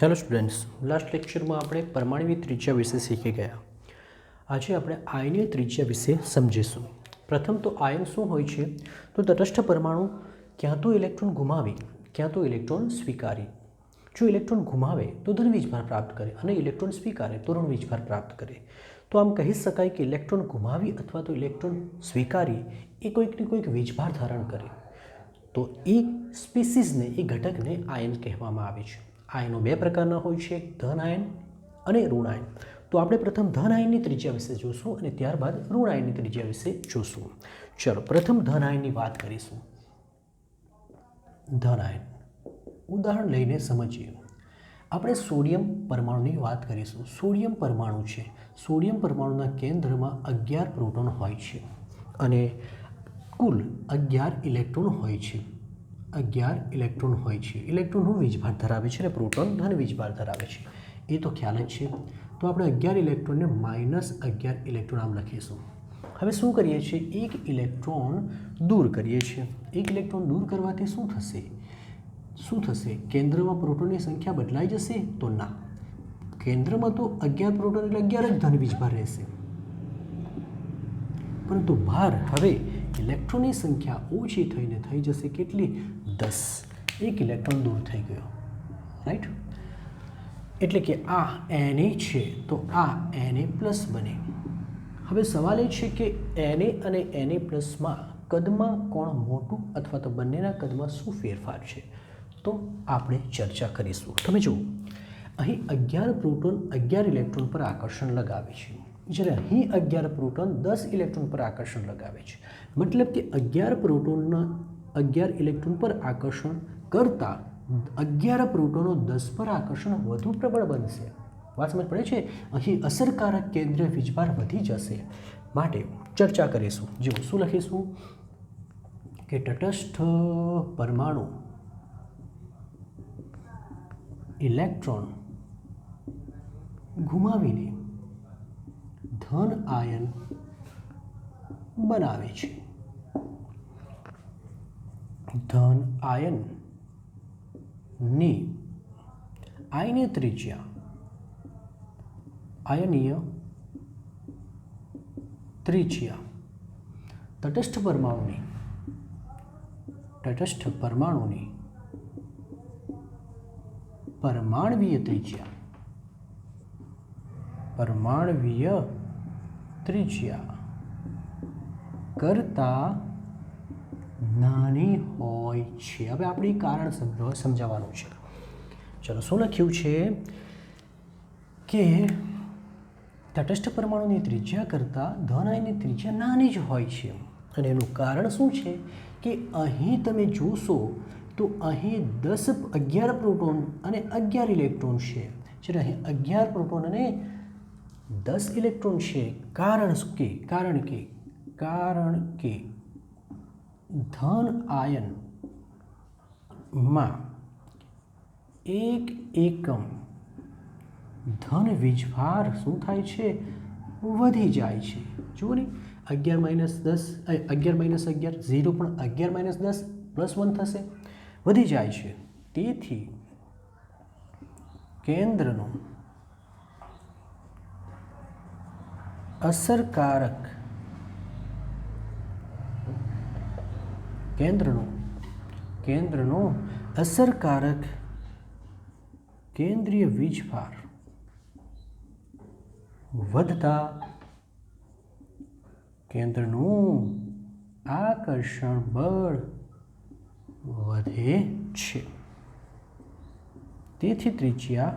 Hello students, last lecture में આપણે પરમાણ્વીય ત્રિજ્યા વિશે શીખી ગયા। આજે આપણે આયનીય ત્રિજ્યા વિશે સમજીશું। પ્રથમ તો આયન શું હોય છે? તો તટસ્થ પરમાણુ ક્યાં તો ઇલેક્ટ્રોન ગુમાવે ક્યાં તો ઇલેક્ટ્રોન સ્વીકારે। જો ઇલેક્ટ્રોન ગુમાવે તો ધન વીજભાર પ્રાપ્ત કરે અને ઇલેક્ટ્રોન સ્વીકારે તો ઋણ વીજભાર પ્રાપ્ત કરે। તો આમ કહી શકાય કે ઇલેક્ટ્રોન ગુમાવી અથવા તો ઇલેક્ટ્રોન સ્વીકારી એ કોઈકને કોઈક વીજભાર ધારણ કરે તો એ સ્પીસીઝને એ ઘટકને આયન કહેવામાં આવે છે। આયનો બે પ્રકારના હોય છે, ધન આયન અને ઋણ આયન। તો આપણે પ્રથમ ધન આયનની ત્રિજ્યા વિશે જોશું અને ત્યારબાદ ઋણ આયનની ત્રિજ્યા વિશે જોશું। ચલો પ્રથમ ધન આયનની વાત કરીશું। ધન આયન ઉદાહરણ લઈને સમજીએ। આપણે સોડિયમ પરમાણુની વાત કરીશું। સોડિયમ પરમાણુ છે, સોડિયમ પરમાણુના કેન્દ્રમાં 11 પ્રોટોન હોય છે અને કુલ 11 ઇલેક્ટ્રોન હોય છે। 11 ઇલેક્ટ્રોન હોય છે। ઇલેક્ટ્રોનનું વીજભાર ધરાવે છે અને પ્રોટોન ધન વીજભાર ધરાવે છે, એ તો ખ્યાલ જ છે। તો આપણે 11 ઇલેક્ટ્રોનને -11 ઇલેક્ટ્રોન આમ લખીશું। હવે શું કરીએ છીએ? એક ઇલેક્ટ્રોન દૂર કરીએ છીએ। એક ઇલેક્ટ્રોન દૂર કરવાથી શું થશે? કેન્દ્રમાં પ્રોટોનની સંખ્યા બદલાઈ જશે? તો ના, કેન્દ્રમાં તો 11 પ્રોટોન એટલે 11 જ ધન વીજભાર રહેશે, પરંતુ ભાર હવે ઇલેક્ટ્રોનની સંખ્યા ઓછી થઈને થઈ જશે કેટલી? 10। એક ઇલેક્ટ્રોન દૂર થઈ ગયો, રાઈટ? એટલે કે આ Na છે તો આ Na પ્લસ બને। હવે સવાલ એ છે કે Na અને Na પ્લસમાં કદમાં કોણ મોટું અથવા તો બંનેના કદમાં શું ફેરફાર છે? તો આપણે ચર્ચા કરીશું। તમે જુઓ, અહીં 11 પ્રોટોન 11 ઇલેક્ટ્રોન પર આકર્ષણ લગાવે છે, જ્યારે અહીં 11 પ્રોટોન 10 ઇલેક્ટ્રોન પર આકર્ષણ લગાવે છે। મતલબ કે 11 પ્રોટોનના 11 ઇલેક્ટ્રોન પર આકર્ષણ કરતાં 11 પ્રોટોનો 10 પર આકર્ષણ વધુ પ્રબળ બનશે। વાત સમજ પડે છે? અહીં અસરકારક કેન્દ્રીય વીજભાર વધી જશે। માટે ચર્ચા કરીશું। જો શું લખીશું કે તટસ્થ પરમાણુ ઇલેક્ટ્રોન ગુમાવીને ધન આયન બનાવે છે। ધન આયનની આયનીય ત્રિજ્યા તટસ્થ પરમાણુની પરમાણ્વીય ત્રિજ્યા કરતાં નાની હોય છે। હવે આપણે કારણ સમજાવવાનું છે। ચલો શું લખ્યું છે કે તટસ્થ પરમાણુની ત્રિજ્યા કરતાં ધન આયનની ત્રિજ્યા નાની જ હોય છે અને એનું કારણ શું છે કે અહીં તમે જોશો તો અહીં 11 પ્રોટોન અને 11 ઇલેક્ટ્રોન છે, જ્યારે અહીં 11 પ્રોટોન અને 10 ઇલેક્ટ્રોન છે। કારણ કે ધન આયનમાં 1 એકમ ધન વીજભાર શું થાય છે? વધી જાય છે। જુઓ ને, 11 - 11 0, પણ 11 - 10 +1 થશે, વધી જાય છે। તેથી કેન્દ્રનું અસરકારક કેન્દ્રીય વીજભાર વધતા કેન્દ્રનું આકર્ષણ બળ વધે છે, તેથી ત્રિજ્યા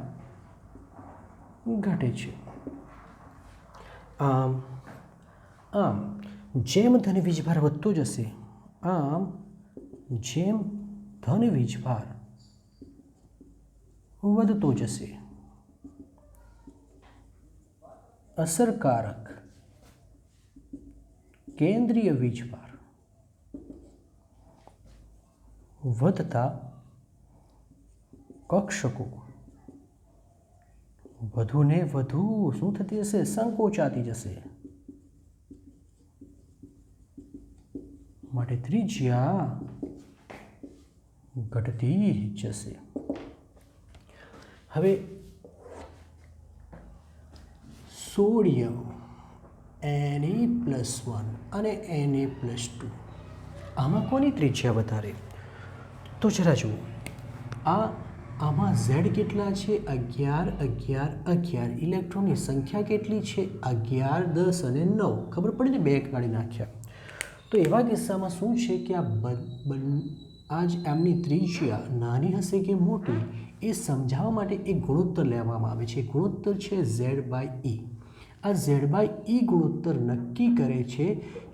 ઘટે છે। આમ જેમ ધન વીજભાર વધતો જશે, વધતો જશે, અસરકારક કેન્દ્રીય વીજભાર વધતા કક્ષકો વધુને વધુ શું થતી જશે? સંકોચાતી જશે। માટે ત્રિજ્યા ઘટતી જશે। હવે સોડિયમ Na+1 અને Na+2 આમાં કોની ત્રિજ્યા વધારે? તો જરા જુઓ, આમાં Z કેટલા છે? 11, 11, 11. ઇલેક્ટ્રોનની સંખ્યા કેટલી છે? 11, 10 અને 9. ખબર પડી ને, બે કાઢી નાખ્યા. તો એવા કિસ્સામાં શું છે કે આ જ એમની ત્રિજ્યા નાની હશે કે મોટી એ સમજાવવા માટે એક ગુણોત્તર લેવામાં આવે છે. ગુણોત્તર છે Z/E. આ Z/E ગુણોત્તર નક્કી કરે છે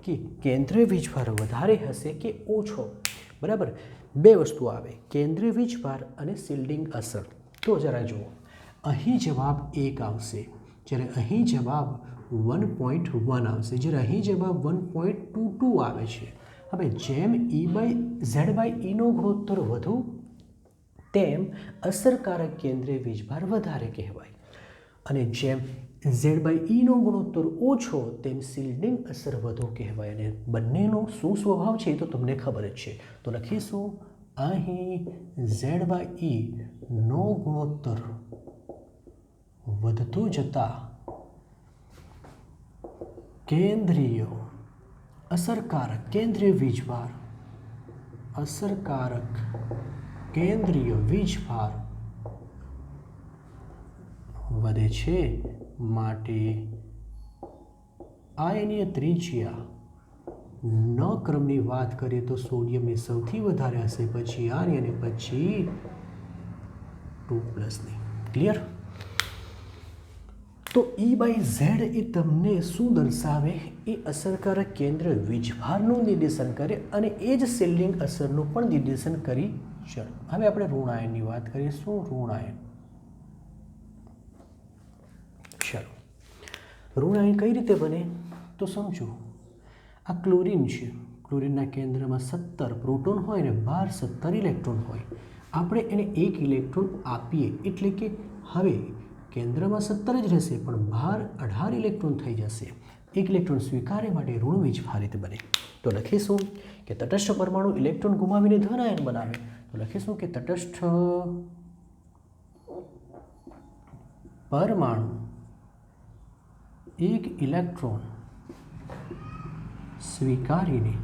કે કેન્દ્રીય વીજભાર વધારે હશે કે ઓછો. બરાબર, બે વસ્તુ આવે, કેન્દ્રીય વીજભાર અને શિલ્ડિંગ અસર. તો જરા જુઓ, અહીં જવાબ 1 આવશે, જ્યારે અહીં જવાબ 1.1 આવશે, જ્યારે અહીં જવાબ 1.22 આવે છે. હવે જેમ Z/Eનો ગુણોત્તર વધુ તેમ અસરકારક કેન્દ્રીય વીજભાર વધારે કહેવાય, અને જેમ Z/Eનો ગુણોત્તર ઓછો તેમ શિલ્ડિંગ અસર વધુ કહેવાય. અને બંનેનો શું સ્વભાવ છે તો તમને ખબર જ છે. તો લખીશું અહીં Z/Eનો ગુણોત્તર વધતો જતા કેન્દ્રીય અસરકારક કેન્દ્રીય વીજભાર વધે છે. માટે આયનીય ત્રિજ્યા ન ક્રમની વાત કરીએ તો સોડિયમની સૌથી વધારે હશે, પછી આની અને પછી 2+ની. ક્લિયર? તો E/Z એ તમને શું દર્શાવે? એ અસરકારક કેન્દ્ર વીજભારનું નિર્દેશન કરે અને એ જ શિલ્ડિંગ અસરનું પણ નિર્દેશન કરી. ચલો હવે આપણે ઋણ આયનની વાત કરીશું. ઋણ આયન. ચલો, ઋણ આયન કઈ રીતે બને તો સમજો. આ ક્લોરીન છે. ક્લોરીનના કેન્દ્રમાં 17 પ્રોટોન હોય અને બહાર 17 ઇલેક્ટ્રોન હોય. આપણે એને 1 ઇલેક્ટ્રોન આપીએ એટલે કે હવે કેન્દ્રમાં 17 જ રહેશે પણ બહાર 18 ઇલેક્ટ્રોન થઈ જશે. 1 ઇલેક્ટ્રોન સ્વીકારે માટે ઋણ વીજભાર રીતે બને. તો લખીશું કે તટસ્થ પરમાણુ ઇલેક્ટ્રોન ગુમાવીને ધન આયન બનાવે. તો લખીશું કે તટસ્થ પરમાણુ 1 ઇલેક્ટ્રોન સ્વીકારીને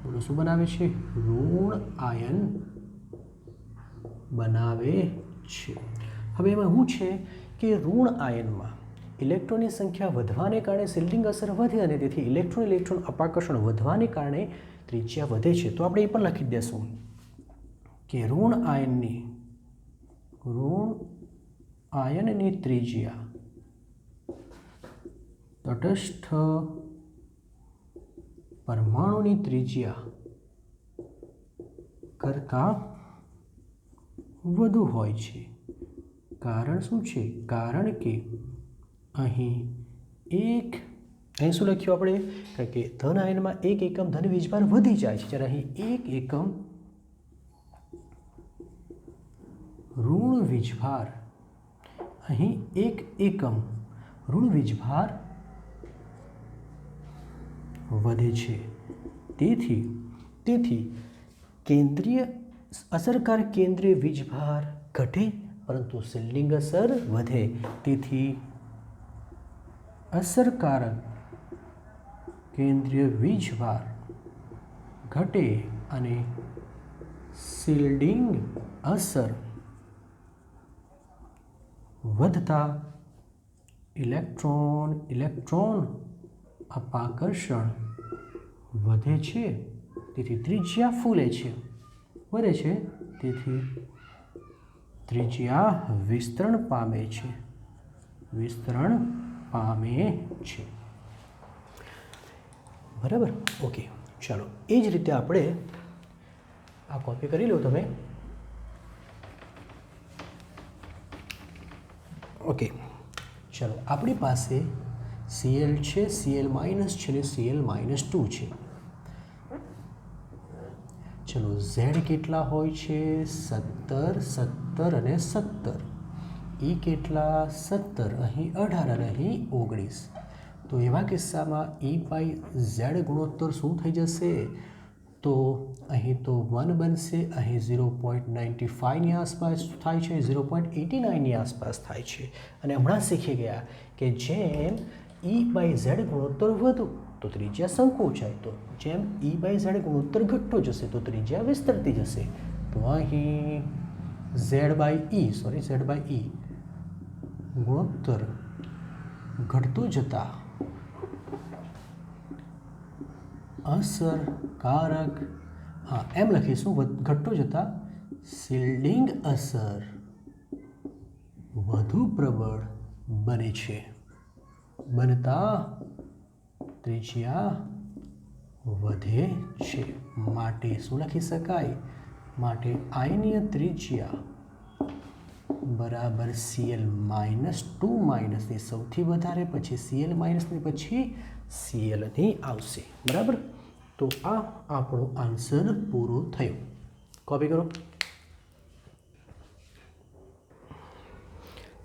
બોલો શું બનાવે છે? ઋણ આયન બનાવે છે. હવે એમાં શું છે કે ઋણ આયનમાં ઇલેક્ટ્રોનની સંખ્યા વધવાને કારણે શિલ્ડિંગ અસર વધે અને તેથી ઇલેક્ટ્રોન અપાકર્ષણ વધવાને કારણે ત્રિજ્યા વધે છે. તો આપણે એ પણ લખી દેશું કે ઋણ આયનની ત્રિજ્યા તટસ્થ પરમાણુની ત્રિજ્યા કરતાં વધુ હોય છે. કારણ શું છે? કારણ કે અહીં શું લખ્યું આપણે? કારણ કે ધન આયનમાં 1 એકમ ધન વીજભાર વધી જાય છે, જ્યારે અહીં 1 એકમ ઋણ વીજભાર વધે છે. તેથી અસરકારક કેન્દ્રીય વીજભાર ઘટે પરંતુ શિલ્ડિંગ અસર વધે. તેથી અસરકારક કેન્દ્રીય વીજભાર ઘટે અને શિલ્ડિંગ અસર વધતા ઇલેક્ટ્રોન અપાકર્ષણ વધે છે. તેથી ત્રિજ્યા ફૂલે છે, વધે છે. તેથી ત્રિજ્યા વિસ્તરણ પામે છે. બરાબર? ઓકે, ચાલો એ જ રીતે આપણે આ કોપી કરી લો તમે. ઓકે, ચાલો આપણી પાસે Cl છે, Cl- છે અને Cl-2 છે. ચલો Z કેટલા હોય છે? 17, 17 અને 17. E કેટલા? 17, અહીં 18 અને અહીં 19. તો એવા કિસ્સામાં E/Z ગુણોત્તર શું થઈ જશે? તો અહીં તો 1 બનશે, અહીં 0.95ની આસપાસ થાય છે, 0.89ની આસપાસ થાય છે. અને હમણાં શીખી ગયા કે જેમ E/Z ગુણોત્તર વધુ તો ત્રિજ્યા સંકોચાય, તો જેમ E/Z ગુણોત્તર ઘટતો જશે તો ત્રિજ્યા વિસ્તરતી જશે. તો અહીં Z/E ગુણોત્તર ઘટતો જતા અસરકારક એમ લખીશું, ઘટતો જતા શિલ્ડિંગ અસર વધુ પ્રબળ બને છે, બનતા ત્રિજ્યા વધે છે. માટે શું લખી શકાય? માટે આયનીય ત્રિજ્યા બરાબર Cl-2 માઇનસની સૌથી વધારે, પછી Cl માઇનસની, પછી Clની આવશે. બરાબર. તો આ આપણો આન્સર પૂરો થયો. કોપી કરો.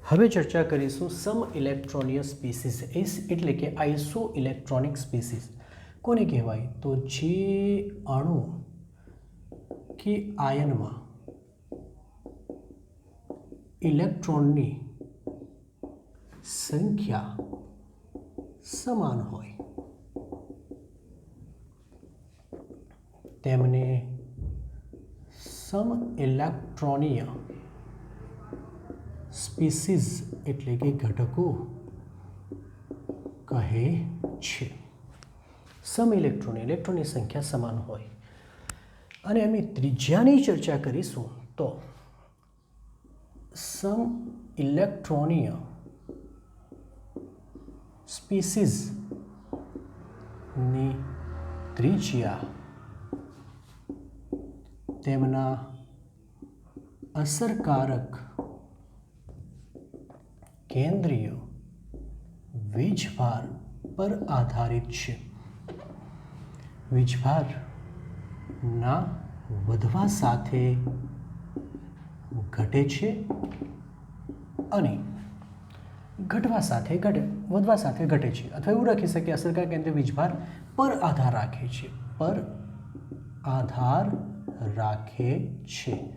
હવે ચર્ચા કરીશું સમ ઇલેક્ટ્રોનિય સ્પીસીસ, એટલે કે આઇસો ઇલેક્ટ્રોનિક સ્પીસીસ. કોને કહેવાય? તો જે અણુ કે આયનમાં ઇલેક્ટ્રોનની સંખ્યા સમાન હોય તેમને સમ ઇલેક્ટ્રોનિય સ્પીસીસ એટલે કે ઘટકો કહે છે. સમ ઇલેક્ટ્રોનની સંખ્યા સમાન હોય અને એમની ત્રિજ્યાની ચર્ચા કરીશું તો સમ ઇલેક્ટ્રોનિય સ્પીસીસની ત્રિજ્યા તેમના અસરકારક કેન્દ્રીય વીજભાર પર આધારિત છે. વીજભારના વધવા સાથે ઘટે છે અને વધવા સાથે ઘટે છે, અથવા એવું રાખી શકીએ અસરકારક કેન્દ્રીય વીજભાર પર આધાર રાખે છે, પર આધાર રાખે છે.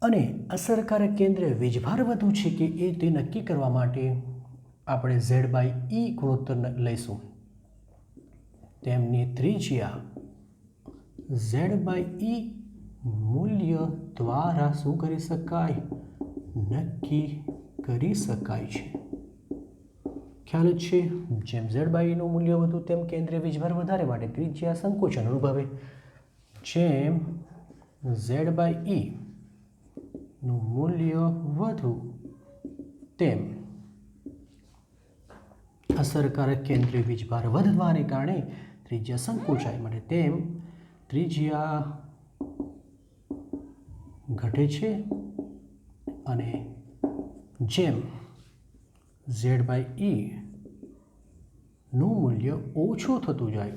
અને અસરકારક કેન્દ્રીય વીજભાર વધુ છે કે એ તે નક્કી કરવા માટે આપણે Z/E ગુણોત્તર લઈશું. તેમની ત્રિજ્યા Z/E મૂલ્ય દ્વારા શું કરી શકાય? નક્કી કરી શકાય છે. ખ્યાલ જ છે. જેમ Z/Eનું મૂલ્ય વધુ તેમ કેન્દ્રીય વીજભાર વધારે માટે ત્રિજ્યા સંકોચન અનુભવે. જેમ Z/E નું મૂલ્ય વધુ તેમ અસરકારક કેન્દ્રીય વીજભાર વધવાને કારણે ત્રિજ્યા સંકોચાય, માટે તેમ ત્રિજ્યા ઘટે છે. અને જેમ Z/E નું મૂલ્ય ઓછું થતું જાય,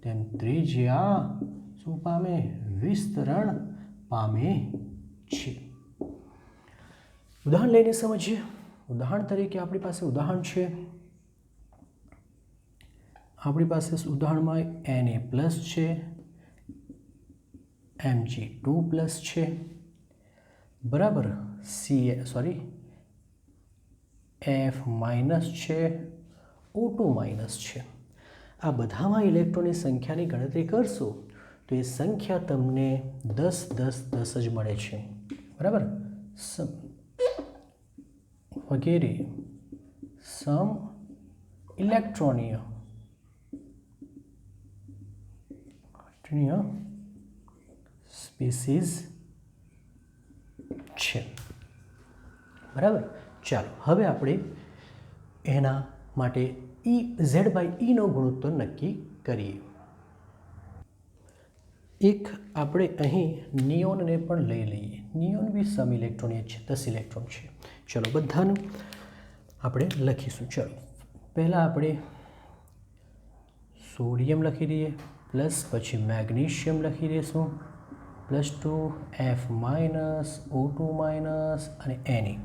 તેમ ત્રિજ્યા શું પામે? વિસ્તરણ પામે છે. ઉદાહરણ લઈને સમજીએ. ઉદાહરણ તરીકે આપણી પાસે ઉદાહરણ છે, આપણી પાસે ઉદાહરણમાં Na+ છે, Mg2+ છે, બરાબર, F- છે, O2- છે. આ બધામાં ઇલેક્ટ્રોનની સંખ્યાની ગણતરી કરશો તો એ સંખ્યા તમને 10, 10, 10 જ મળે છે. બરાબર. વગેરે સમ ઇલેક્ટ્રોનિય સ્પીસીસ છે. બરાબર. ચાલો હવે આપણે એના માટે Z/E નો ગુણોત્તર નક્કી કરીએ. એક આપણે અહીં નિયોનને પણ લઈ લઈએ. નિયોન બી સમ ઇલેક્ટ્રોનિય છે, 10 ઇલેક્ટ્રોન છે. ચલો બધાનું આપણે લખીશું. ચલો પહેલાં આપણે સોડિયમ લખી દઈએ, પ્લસ પછી મેગ્નેશિયમ લખી દઈશું, +2 F- O2- અને Na.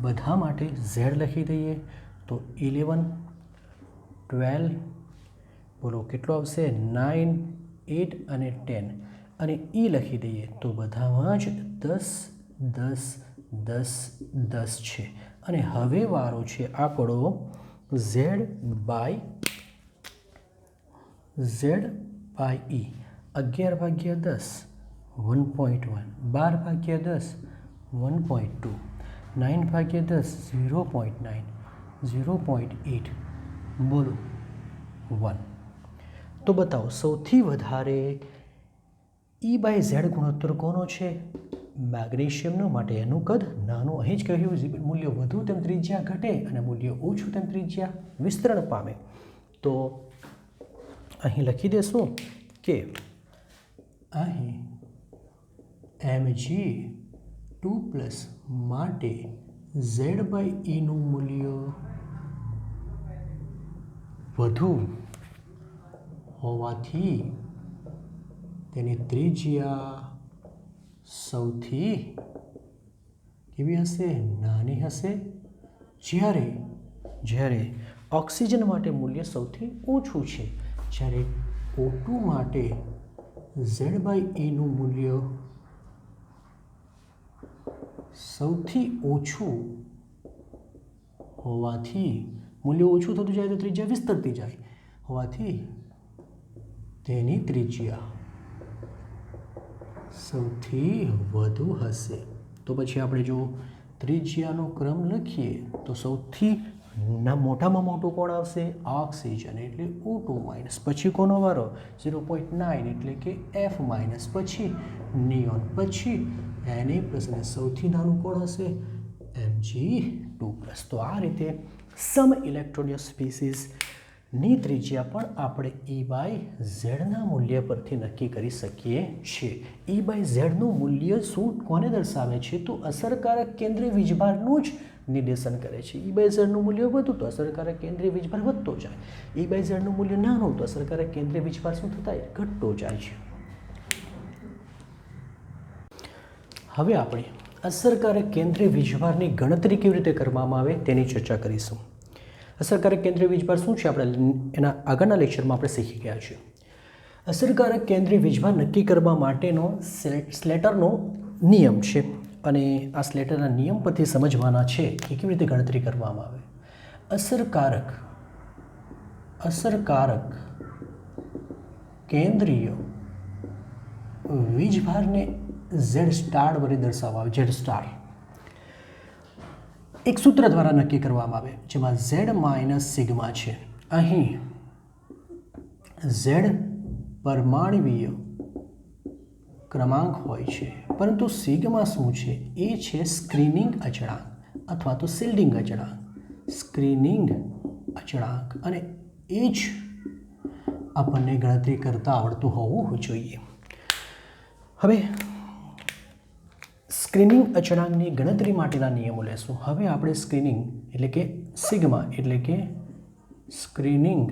બધા માટે Z લખી દઈએ તો 11, 12, બોલો કેટલો આવશે 9, 8 અને 10 અને એ લખી દઈએ તો બધામાં જ 10, 10, 10, 10 છે. અને હવે વારો છે આપણો Z બાય E. 11 ભાગ્યા 10 1.1, 12 ભાગ્યા 10 1.2, 9 ભાગ્યા 10 0.9, 0.8, બોલો 1. તો બતાવો સૌથી વધારે E બાય Z ગુણોત્તર કોનો છે? મેગ્નેશિયમનો. માટે એનું કદ નાનું. અહીં જ કહ્યું મૂલ્ય વધુ તેમ ત્રિજ્યા ઘટે અને મૂલ્ય ઓછું તેમ ત્રિજ્યા વિસ્તરણ પામે. તો અહીં લખી દેશું કે અહીં Mg2+ માટે Z બાય Eનું મૂલ્ય વધુ હોવાથી તેની ત્રિજ્યા સૌથી કેવી હશે? નાની હશે. જ્યારે ઓક્સિજન માટે મૂલ્ય સૌથી ઓછું છે. જ્યારે O2 માટે Z બાય Eનું મૂલ્ય સૌથી ઓછું હોવાથી મૂલ્ય ઓછું થતું જાય તો ત્રિજ્યા વિસ્તરતી જાય હોવાથી તેની ત્રિજ્યા સૌથી વધુ હશે. તો પછી આપણે જો ત્રિજ્યાનો ક્રમ લખીએ તો સૌથી મોટામાં મોટું કોણ આવશે? ઓક્સિજન એટલે O2 માઇનસ. પછી કોનો વારો? 0.9 એટલે કે F માઇનસ. પછી નિયોન, પછી Na પ્લસ અને સૌથી નાનું કોણ હશે? Mg2+. તો આ રીતે સમ ઇલેક્ટ્રોનિક સ્પીસીસની ત્રિજ્યા પણ આપણે E બાય ઝેડના મૂલ્ય પરથી નક્કી કરી શકીએ છીએ. E બાય ઝેડનું મૂલ્ય શું કોને દર્શાવે છે? તો અસરકારક કેન્દ્રીય વીજભારનું જ નિર્દેશન કરે છે. E બાય ઝેડનું મૂલ્ય વધુ તો અસરકારક કેન્દ્રીય વીજભાર વધતો જાય. E બાય ઝેડનું મૂલ્ય નાનું તો અસરકારક કેન્દ્રીય વીજભાર શું થતા ઘટતો જાય છે. હવે આપણે અસરકારક કેન્દ્રીય વીજભારની ગણતરી કેવી રીતે કરવામાં આવે તેની ચર્ચા કરીશું. અસરકારક કેન્દ્રીય વીજભાર શું છે આપણે એના આગળના લેક્ચરમાં આપણે શીખી ગયા છીએ. અસરકારક કેન્દ્રીય વીજભાર નક્કી કરવા માટેનો સ્લેટરનો નિયમ છે અને આ સ્લેટરના નિયમ પરથી સમજવાના છે કે કેવી રીતે ગણતરી કરવામાં આવે. અસરકારક કેન્દ્રીય વીજભારને Z સ્ટાર વડે દર્શાવવામાં આવે. Z સ્ટાર એક સૂત્ર દ્વારા નક્કી કરવામાં આવે જેમાં Z માઇનસ સિગ્મા છે. અહીં Z પરમાણ્વીય ક્રમાંક હોય છે પરંતુ સિગ્મા શું છે? એ છે સ્ક્રીનિંગ અચળાંક અથવા તો શિલ્ડિંગ અચળાંક. સ્ક્રીનિંગ અચળાંક અને એ જ આપણને ગણતરી કરતાં આવડતું હોવું જોઈએ. હવે સ્ક્રીનિંગ અચળાંકની ગણતરી માટેના નિયમો લેશું. હવે આપણે સ્ક્રીનિંગ એટલે કે સિગ્મા એટલે કે સ્ક્રીનિંગ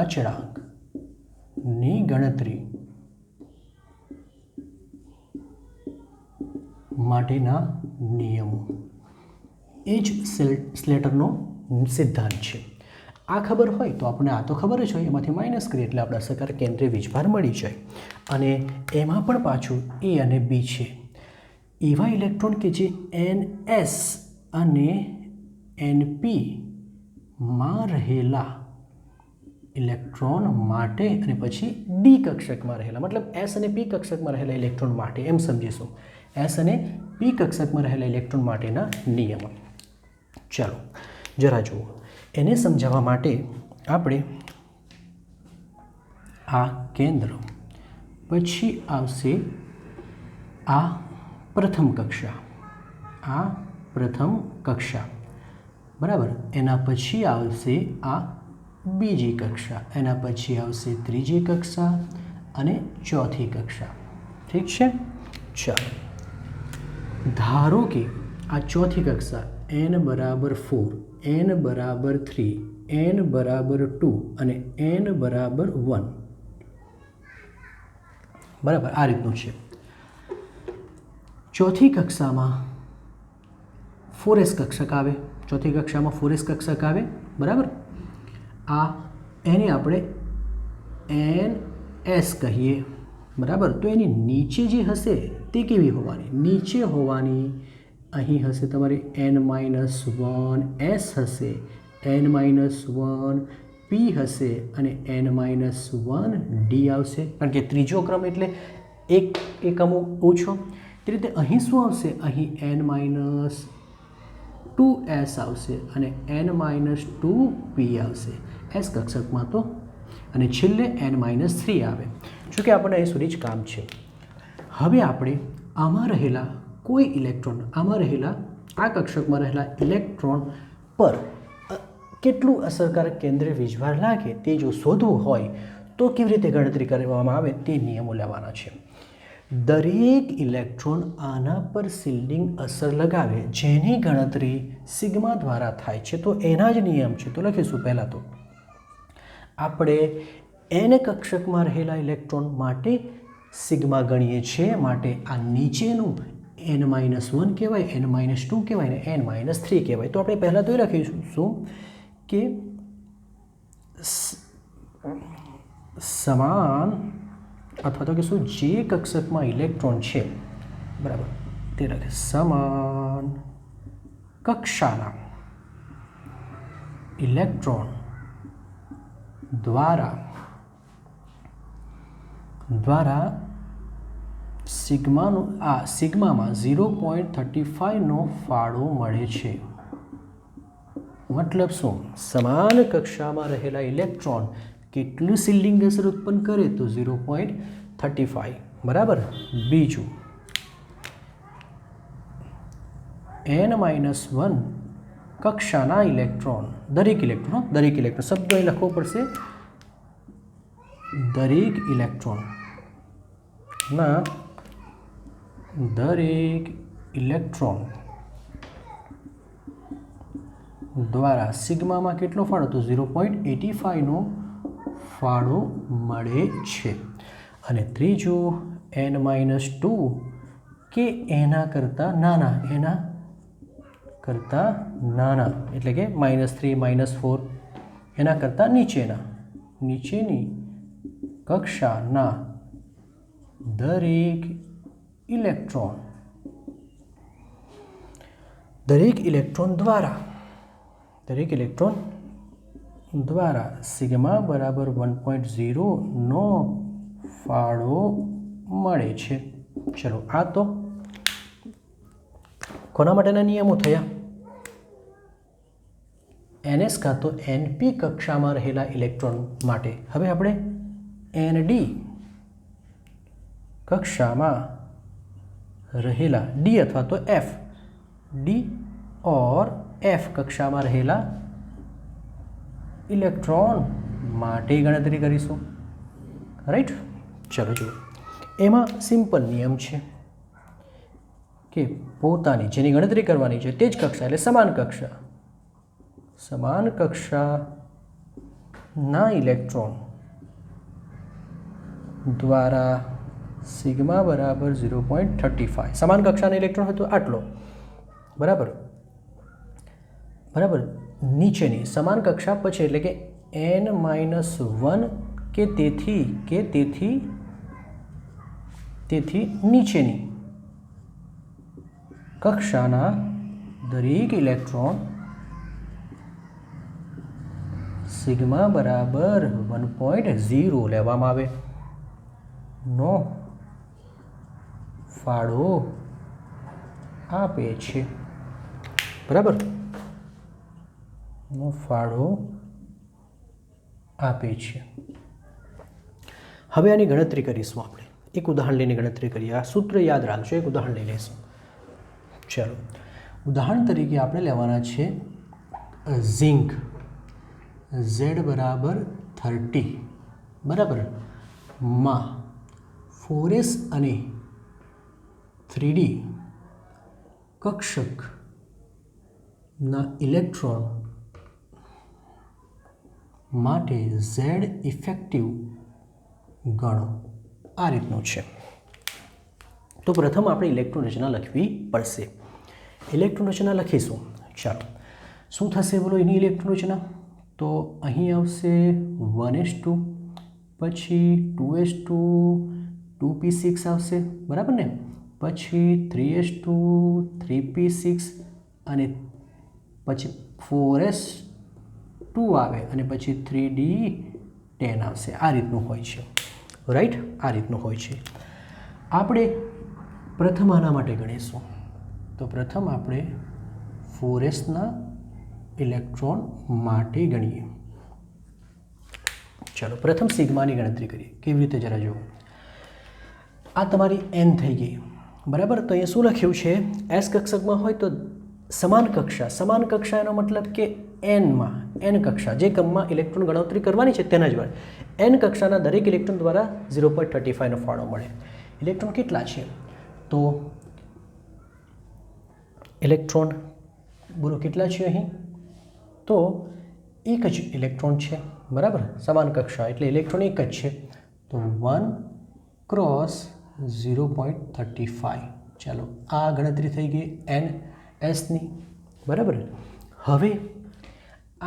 અચળાંકની ગણતરી માટેના નિયમો એ જ સ્લેટરનો સિદ્ધાંત છે. આ ખબર હોય તો આપણે આ તો ખબર જ હોય એમાંથી માઇનસ કરીએ એટલે આપણે અસરકારક કેન્દ્રીય વીજભાર મળી જાય. અને એમાં પણ પાછું A અને B છે. એવા ઇલેક્ટ્રોન કે જે NS અને NP માં રહેલા ઇલેક્ટ્રોન માટે અને પછી D કક્ષકમાં રહેલા મતલબ S અને P કક્ષકમાં રહેલા ઇલેક્ટ્રોન માટે એમ સમજીશું. S અને P કક્ષકમાં રહેલા ઇલેક્ટ્રોન માટેના નિયમો. ચાલો જરા જુઓ. એને સમજાવવા માટે આપણે આ કેન્દ્ર પછી આવશે આ પ્રથમ કક્ષા બરાબર. એના પછી આવશે આ બીજી કક્ષા, એના પછી આવશે ત્રીજી કક્ષા અને ચોથી કક્ષા. ઠીક છે. ચાલો ધારો કે આ ચોથી કક્ષા n બરાબર 4, n બરાબર 3, n બરાબર 2 અને n બરાબર 1 બરાબર આ રીતનું છે. ચોથી કક્ષામાં 4s કક્ષક આવે. ચોથી કક્ષામાં 4s કક્ષક આવે બરાબર. આ એને આપણે NS કહીએ, બરાબર. તો એની નીચે જે હશે તે કેવી હોવાની? નીચે હોવાની અહીં હશે તમારી n-1 S હશે, n-1 P હશે અને n-1 D આવશે, કારણ કે ત્રીજો ક્રમ એટલે એક એકમ ઓછો. તે રીતે અહીં શું આવશે? અહીં n-2S આવશે અને n-2P આવશે S કક્ષકમાં તો, અને છેલ્લે n-3 આવે. જોકે આપણને અહીં સુધી જ કામ છે. હવે આપણે આમાં રહેલા કોઈ ઇલેક્ટ્રોન, આમાં રહેલા આ કક્ષકમાં રહેલા ઇલેક્ટ્રોન પર કેટલું અસરકારક કેન્દ્રીય વીજભાર લાગે તે જો શોધવું હોય તો કેવી રીતે ગણતરી કરવામાં આવે તે નિયમો લેવાના છે. દરેક ઇલેક્ટ્રોન આના પર શિલ્ડિંગ અસર લગાવે જેની ગણતરી સિગ્મા દ્વારા થાય છે. તો એના જ નિયમ છે. તો લખીશું પહેલાં તો આપણે n કક્ષકમાં રહેલા ઇલેક્ટ્રોન માટે સિગ્મા ગણીએ છીએ, માટે આ નીચેનું n-1 કહેવાય, n-2 કહેવાય ને n-3 કહેવાય. તો આપણે પહેલાં તો એ લખીશું કે સમાન અથવા તો કહીશું જે કક્ષકમાં ઇલેક્ટ્રોન છે, બરાબર, તે લખે સમાન કક્ષાના ઇલેક્ટ્રોન દ્વારા સિગ્મામાં 0.35નો ફાળો મળે છે. મતલબ શું? સમાન કક્ષામાં રહેલા ઇલેક્ટ્રોન કેટલું શિલ્ડિંગ અસર ઉત્પન્ન કરે? તો 0.35, બરાબર. બીજું n-1 કક્ષાના ઇલેક્ટ્રોન, દરેક ઇલેક્ટ્રોન શબ્દ અહીં લખવો પડશે, દરેક ઇલેક્ટ્રોન દ્વારા સિગ્મામાં કેટલો ફાળો? તો 0.85નો ફાળો મળે છે. અને ત્રીજું n-2 કે એના કરતાં નાના, એટલે કે -3 -4 એના કરતાં નીચેની કક્ષાના દરેક ઇલેક્ટ્રોન દ્વારા સિગ્મા બરાબર 1.0નો ફાળો મળે છે. ચલો, આ તો કોના માટેના નિયમો થયા? NS કાં તો NP કક્ષામાં રહેલા ઇલેક્ટ્રોન માટે. હવે આપણે ND કક્ષામાં રહેલા D અથવા તો D और F કક્ષામાં રહેલા ઇલેક્ટ્રોન માટે ગણતરી કરીશું, રાઈટ. ચલો જુઓ, એમાં સિમ્પલ નિયમ છે કે પોતાની જેની ગણતરી કરવાની છે તે જ કક્ષા એટલે સમાન કક્ષાના ઇલેક્ટ્રોન દ્વારા સિગ્મા બરાબર 0.35, સમાન કક્ષાના ઇલેક્ટ્રોન હોય તો આટલો, બરાબર. નીચેની સમાન કક્ષા પછી એટલે કે n-1 કે તેથી નીચેની કક્ષાના દરેક ઇલેક્ટ્રોન સિગ્મા બરાબર 1.0 લેવામાં આવે નો ફાળો આપે છે, બરાબર. નો ફાળો આપે છે. હવે આની ગણતરી કરીશું આપણે. એક ઉદાહરણ લઈને ગણતરી કરીએ. આ સૂત્ર યાદ રાખજો, એક ઉદાહરણ લઈ લઈશું. ચલો, ઉદાહરણ તરીકે આપણે લેવાના છે ઝિંક Z બરાબર 30, બરાબર, માં 4s અને 3d કક્ષકના ઇલેક્ટ્રોન માટે Z ઇફેક્ટિવ ગણો. આ રીતનું છે. તો પ્રથમ આપણે ઇલેક્ટ્રોન રચના લખવી પડશે. ઇલેક્ટ્રોન રચના લખીશું. ચાલો, શું થશે બોલો એની ઇલેક્ટ્રોન રચના? તો અહીં આવશે 1s2, પછી 2s2 2p6 આવશે, બરાબર ને, પછી 3s2 3p6 અને પછી 4s2 આવે અને પછી 3d10 આવશે. આ રીતનું હોય છે, રાઈટ, આ રીતનું હોય છે. આપણે પ્રથમ આના માટે ગણીશું. તો પ્રથમ આપણે 4sના ઇલેક્ટ્રોન માટે ગણીએ. ચાલો પ્રથમ સિગ્માની ગણતરી કરીએ. કેવી રીતે જરા જુઓ. આ તમારી n થઈ ગઈ, બરાબર. તો અહીંયા શું લખ્યું છે, s કક્ષકમાં હોય તો સમાન કક્ષા એનો મતલબ કે n કક્ષા, જે ક્રમમાં ઇલેક્ટ્રોન ગણતરી કરવાની છે તેના જ વડે n કક્ષાના દરેક ઇલેક્ટ્રોન દ્વારા 0.35 નો ફાળો મળે. ઇલેક્ટ્રોન કેટલા છે, તો ઇલેક્ટ્રોન બોલો કેટલા છે અહીં, તો એક જ ઇલેક્ટ્રોન છે, બરાબર. સમાન કક્ષા એટલે ઇલેક્ટ્રોન એક જ છે, તો 1 ક્રોસ 0.35. ચાલો આ ગણતરી થઈ ગઈ NSની, બરાબર. હવે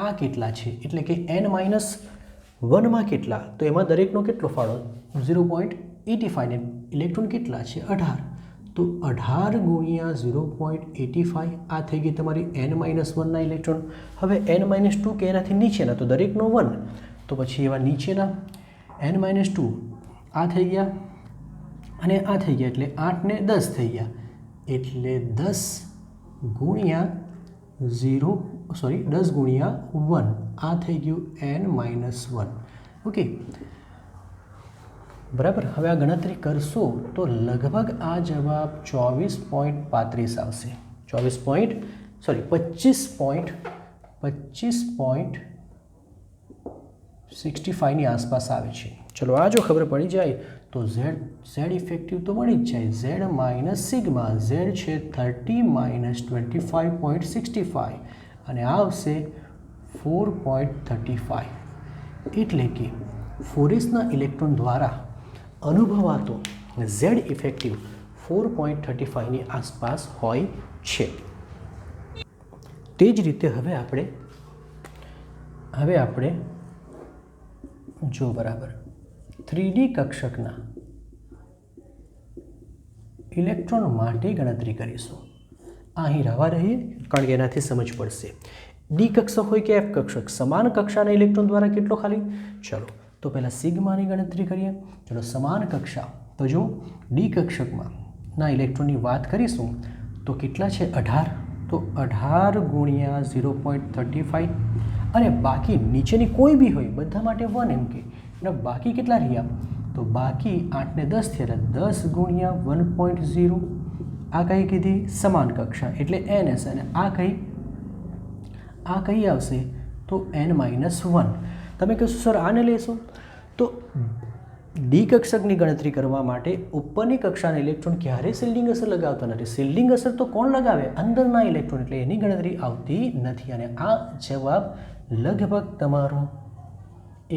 આ કેટલા છે એટલે કે n-1માં કેટલા, તો એમાં દરેકનો કેટલો ફાળો 0.85 ને ઇલેક્ટ્રોન કેટલા છે 18, તો 18 ગુણ્યા 0.85 આ થઈ ગઈ તમારી n-1ના ઇલેક્ટ્રોન. હવે n-2 કે એનાથી નીચેના તો દરેકનો 1, તો પછી એવા નીચેના n-2 આ થઈ ગયા અને આ થઈ ગયા એટલે 8 ને 10 થઈ ગયા, એટલે 10 ગુણ્યા 1 આ થઈ ગયું n-1. ઓકે, બરાબર. હવે આ ગણતરી કરશો તો લગભગ આ જવાબ 24.35 આવશે. 25.65ની આસપાસ આવે છે. ચલો આ જો ખબર પડી જાય તો ઝેડ ઇફેક્ટિવ તો મળી જ જાય. ઝેડ માઇનસ સિગ્મા, ઝેડ છે 30-25.65 અને આ આવશે 4.35. એટલે કે 4sના ઇલેક્ટ્રોન દ્વારા અનુભવાતો ઝેડ ઇફેક્ટિવ 4.35ની આસપાસ હોય છે. તે જ રીતે હવે આપણે જો બરાબર 3D કક્ષકના ઇલેક્ટ્રોન માટે ગણતરી કરીશું. અહીં રહેવા રહીએ કારણ કે એનાથી સમજ પડશે. ડી કક્ષક હોય કે એફ કક્ષક, સમાન કક્ષાના ઇલેક્ટ્રોન દ્વારા કેટલો ખાલી. ચલો તો પહેલાં સિગ્માની ગણતરી કરીએ. ચલો સમાન કક્ષા, તો જો ડી કક્ષકમાં ના ઇલેક્ટ્રોનની વાત કરીશું તો કેટલા છે 18, તો 18 ગુણ્યા 0.35 અને બાકી નીચેની કોઈ બી હોય બધા માટે 1 એમ કે, અને બાકી કેટલા રહ્યા, તો બાકી 8 ને 10 થયા, 10 ગુણ્યા 1.0 આ કઈ કીધી સમાન કક્ષા એટલે NS, અને આ કઈ આવશે તો n-1. તમે કહેશો સર આને લેશો, તો ડી કક્ષકની ગણતરી કરવા માટે ઉપરની કક્ષાના ઇલેક્ટ્રોન ક્યારેય શિલ્ડિંગ અસર લગાવતા નથી. શિલ્ડિંગ અસર તો કોણ લગાવે, અંદરના ઇલેક્ટ્રોન, એટલે એની ગણતરી આવતી નથી. અને આ જવાબ લગભગ તમારો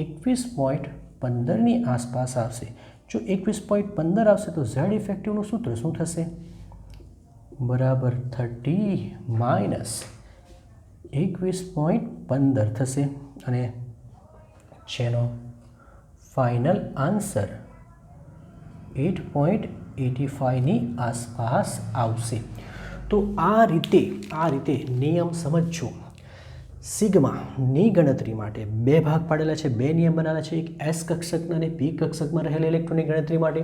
21.15ની આસપાસ આવશે. જો 21.15 આવશે તો ઝેડ ઇફેક્ટિવનું સૂત્ર શું થશે, બરાબર 30 માઇનસ 21.15 થશે અને જેનો ફાઇનલ આન્સર 8.85ની આસપાસ આવશે. તો આ રીતે નિયમ સમજો. સિગ્માની ગણતરી માટે બે ભાગ પાડેલા છે, બે નિયમ બનાવેલા છે. એક એસ કક્ષકના અને પી કક્ષકમાં રહેલા ઇલેક્ટ્રોનની ગણતરી માટે.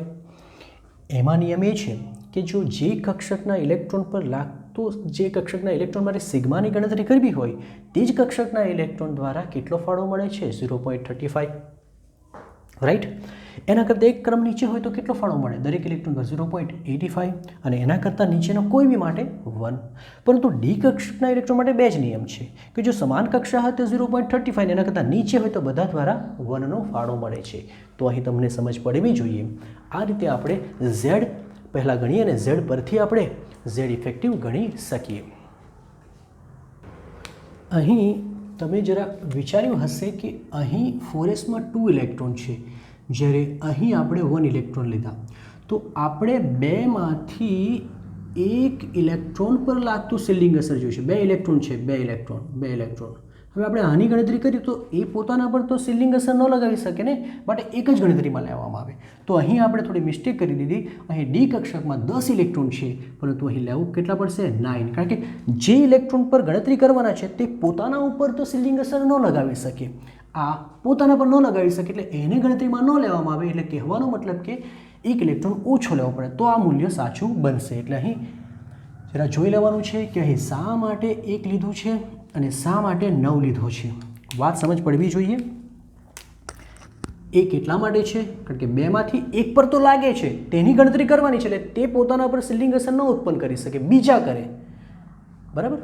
એમાં નિયમ એ છે કે જો જે કક્ષકના ઇલેક્ટ્રોન પર લાગતો જે કક્ષકના ઇલેક્ટ્રોન માટે સિગ્માની ગણતરી કરવી હોય તે જ કક્ષકના ઇલેક્ટ્રોન દ્વારા કેટલો ફાળો મળે છે 0.35, રાઈટ. એના કરતાં એક ક્રમ નીચે હોય તો કેટલો ફાળો મળે દરેક ઇલેક્ટ્રોન પર 0.85 અને એના કરતાં નીચેનો કોઈ બી માટે 1. પરંતુ ડી કક્ષકના ઇલેક્ટ્રોન માટે બે જ નિયમ છે કે જો સમાન કક્ષા હોય તો 0.35 અને એના કરતાં નીચે હોય તો બધા દ્વારા 1નો ફાળો મળે છે. તો અહીં તમને સમજ પડવી જોઈએ. આ રીતે આપણે ઝેડ પહેલાં ગણીએ અને ઝેડ પરથી આપણે ઝેડ ઇફેક્ટિવ ગણી શકીએ. અહીં તમે જરા વિચાર્યું હશે કે અહીં 4sમાં 2 ઇલેક્ટ્રોન છે, જ્યારે અહીં આપણે 1 ઇલેક્ટ્રોન લીધા, તો આપણે બેમાંથી એક ઇલેક્ટ્રોન પર લાગતું શિલ્ડિંગ અસર જોઈશે. બે ઇલેક્ટ્રોન છે, બે ઇલેક્ટ્રોન. હવે આપણે આની ગણતરી કરીએ તો એ પોતાના પર તો સીલિંગ અસર ન લગાવી શકે ને, માટે એક જ ગણતરીમાં લેવામાં આવે. તો અહીં આપણે થોડી મિસ્ટેક કરી દીધી. અહીં ડી કક્ષકમાં 10 ઇલેક્ટ્રોન છે, પરંતુ અહીં લેવું કેટલા પડશે 9, કારણ કે જે ઇલેક્ટ્રોન પર ગણતરી કરવાના છે તે પોતાના ઉપર તો સીલિંગ અસર ન લગાવી શકે, આ પોતાના પર ન લગાવી શકે, એટલે એને ગણતરીમાં ન લેવામાં આવે. એટલે કહેવાનો મતલબ કે એક ઇલેક્ટ્રોન ઓછો લેવો પડે તો આ મૂલ્ય સાચું બનશે. એટલે અહીં જરા જોઈ લેવાનું છે કે અહીં શા માટે 1 લીધું છે અને શા માટે 9 લીધો છે. વાત સમજ પડવી જોઈએ. એ કેટલા માટે છે? કારણ કે બેમાંથી એક પર તો લાગે છે, તેની ગણતરી કરવાની છે, એટલે તે પોતાના પર સીલિંગ અસર ન ઉત્પન્ન કરી શકે, બીજા કરે. બરાબર.